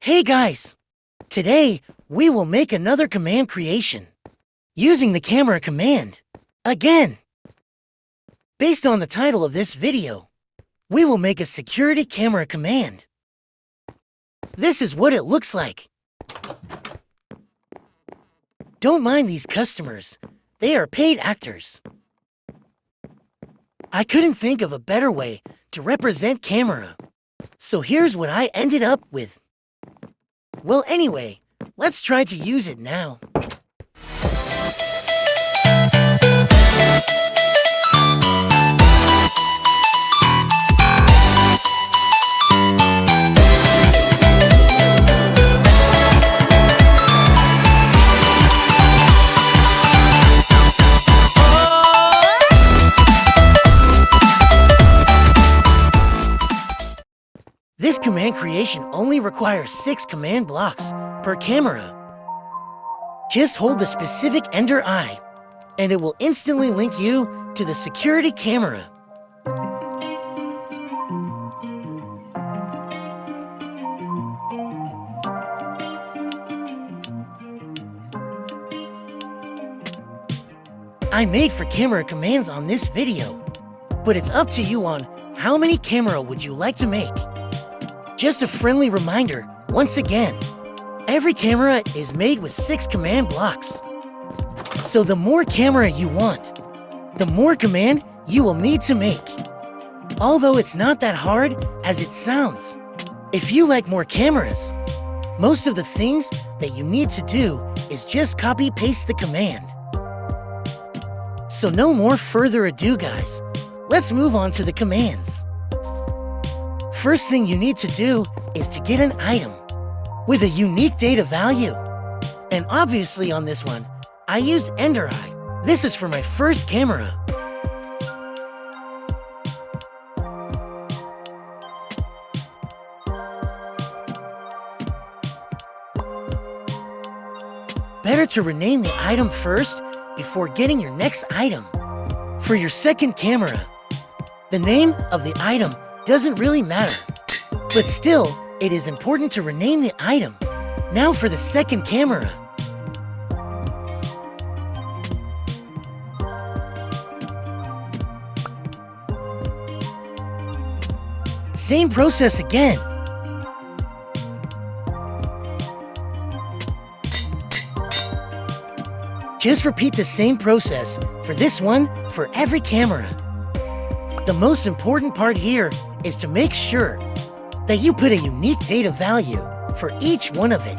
Hey guys! Today, we will make another command creation using the camera command. Again! Based on the title of this video, we will make a security camera command. This is what it looks like. Don't mind these customers. They are paid actors. I couldn't think of a better way to represent camera. So here's what I ended up with. Well, anyway, let's try to use it now. This command creation only requires 6 command blocks per camera. Just hold the specific Ender eye, and it will instantly link you to the security camera. I made for camera commands on this video, but it's up to you on how many camera would you like to make. Just a friendly reminder, once again, every camera is made with 6 command blocks. So the more camera you want, the more command you will need to make. Although it's not that hard as it sounds. If you like more cameras, most of the things that you need to do is just copy-paste the command. So no more further ado, guys. Let's move on to the commands. First thing you need to do is to get an item with a unique data value. And obviously on this one, I used Ender Eye. This is for my first camera. Better to rename the item first before getting your next item. For your second camera, the name of the item doesn't really matter, but still, it is important to rename the item. Now for the second camera. Same process again. Just repeat the same process for this one for every camera. The most important part here is to make sure that you put a unique data value for each one of it.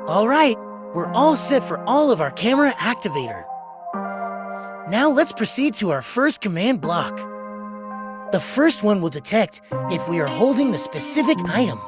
All right, we're all set for all of our camera activator. Now let's proceed to our first command block. The first one will detect if we are holding the specific item.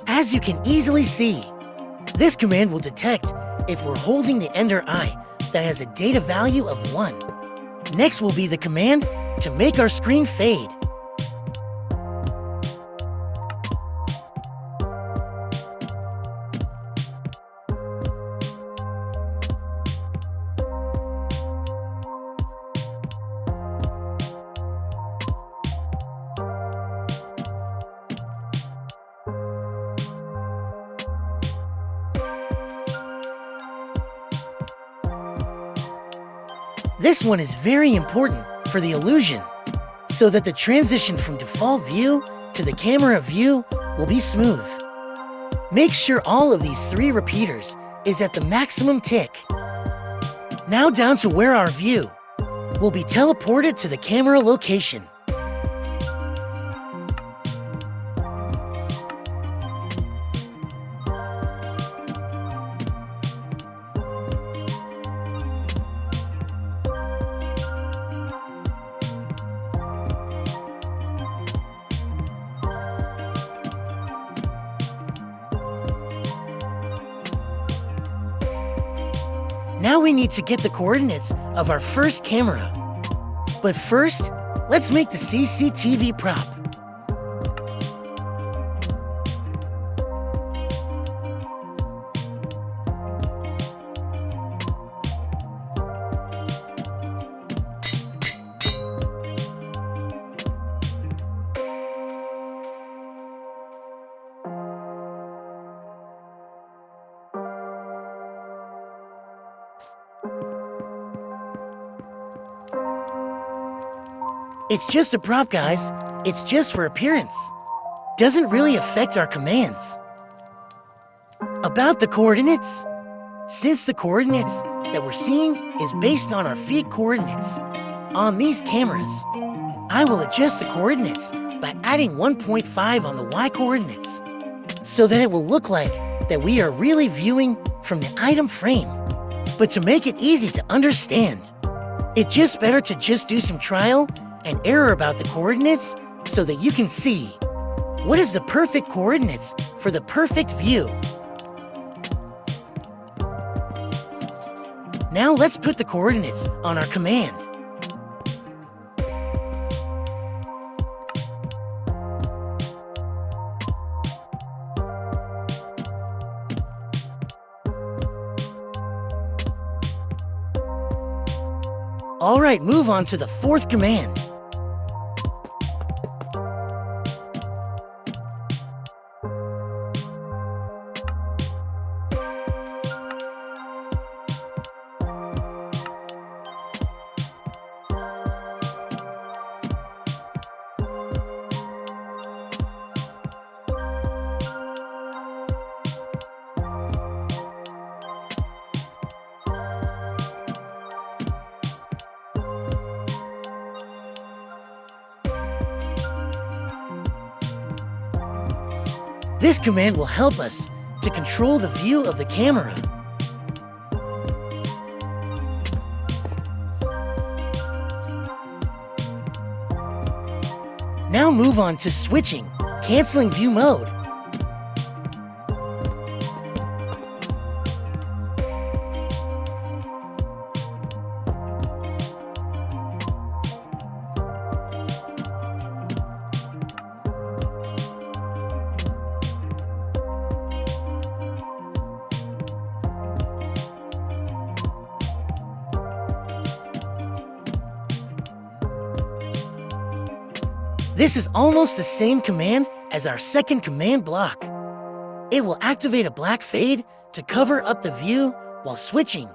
As you can easily see, this command will detect if we're holding the Ender Eye that has a data value of 1. Next will be the command to make our screen fade. This one is very important for the illusion, so that the transition from default view to the camera view will be smooth. Make sure all of these 3 repeaters is at the maximum tick. Now down to where our view will be teleported to the camera location. Now we need to get the coordinates of our first camera. But first, let's make the CCTV prop. It's just a prop, guys. It's just for appearance. Doesn't really affect our commands. About the coordinates. Since the coordinates that we're seeing is based on our feet coordinates on these cameras, I will adjust the coordinates by adding 1.5 on the Y coordinates so that it will look like that we are really viewing from the item frame. But to make it easy to understand, it's just better to just do some trial and error about the coordinates so that you can see what is the perfect coordinates for the perfect view. Now let's put the coordinates on our command. All right, move on to the fourth command. This command will help us to control the view of the camera. Now move on to switching, canceling view mode. This is almost the same command as our second command block. It will activate a black fade to cover up the view while switching,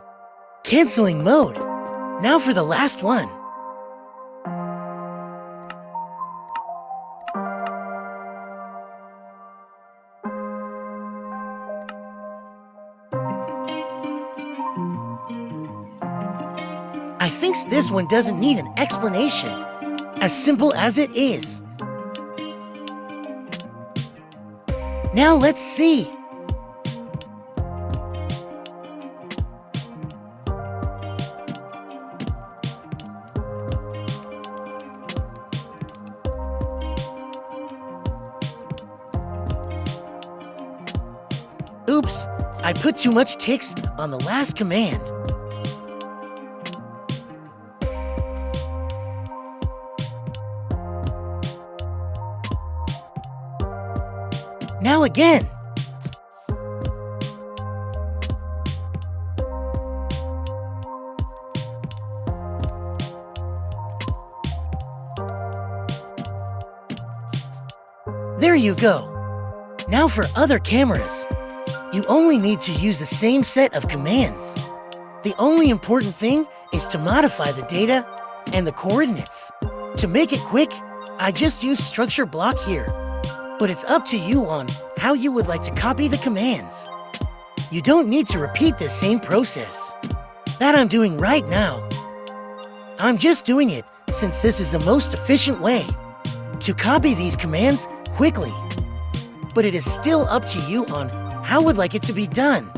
canceling mode. Now for the last one. I think this one doesn't need an explanation. As simple as it is. Now let's see. Oops, I put too much ticks on the last command. Now again. There you go. Now for other cameras, you only need to use the same set of commands. The only important thing is to modify the data and the coordinates. To make it quick, I just use structure block here. But it's up to you on how you would like to copy the commands. You don't need to repeat this same process that I'm doing right now. I'm just doing it since this is the most efficient way to copy these commands quickly. But it is still up to you on how you would like it to be done.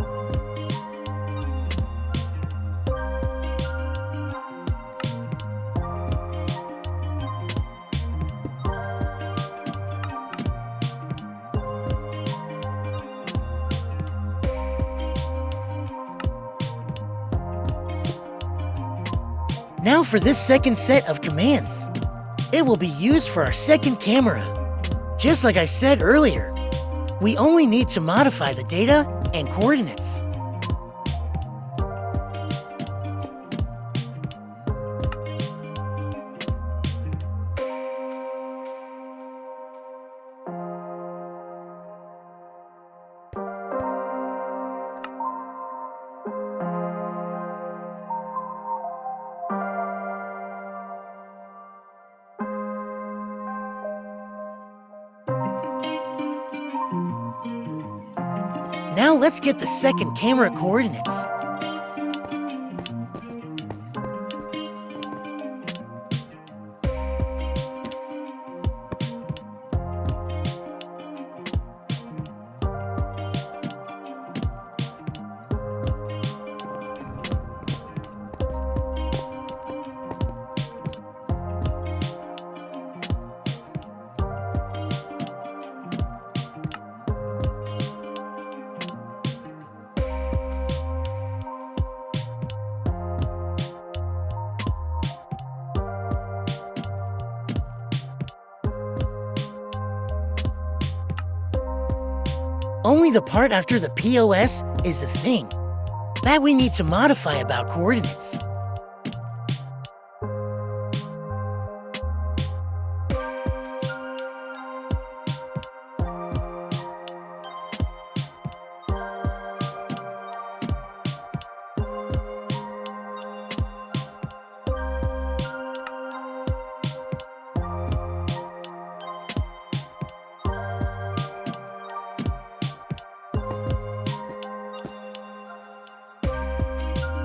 Now for this second set of commands. It will be used for our second camera. Just like I said earlier, we only need to modify the data and coordinates. Now let's get the second camera coordinates. Only the part after the POS is the thing that we need to modify about coordinates.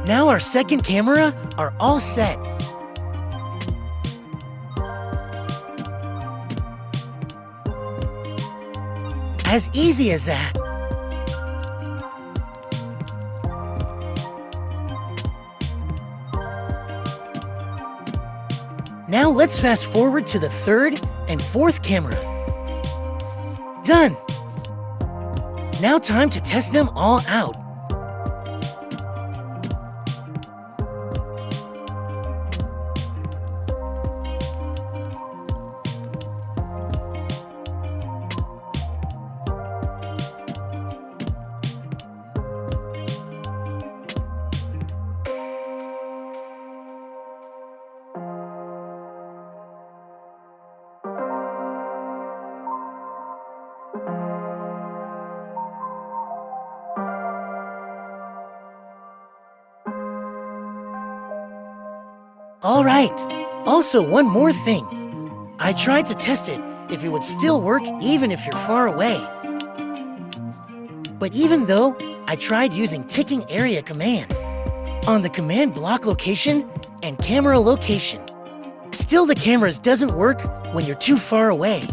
Now our second camera are all set. As easy as that. Now let's fast forward to the third and fourth camera. Done! Now time to test them all out. Alright, also one more thing. I tried to test it if it would still work even if you're far away. But even though I tried using ticking area command on the command block location and camera location, still the cameras doesn't work when you're too far away.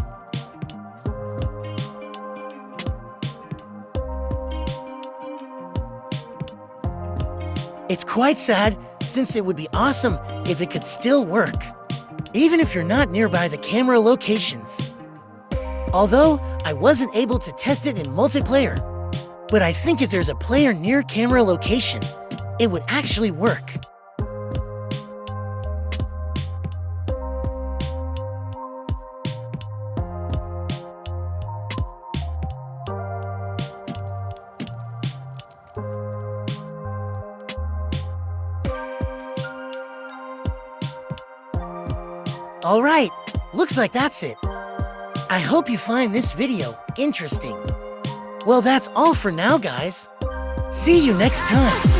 It's quite sad since it would be awesome if it could still work, even if you're not nearby the camera locations. Although I wasn't able to test it in multiplayer, but I think if there's a player near camera location, it would actually work. Alright, looks like that's it. I hope you find this video interesting. Well, that's all for now, guys. See you next time.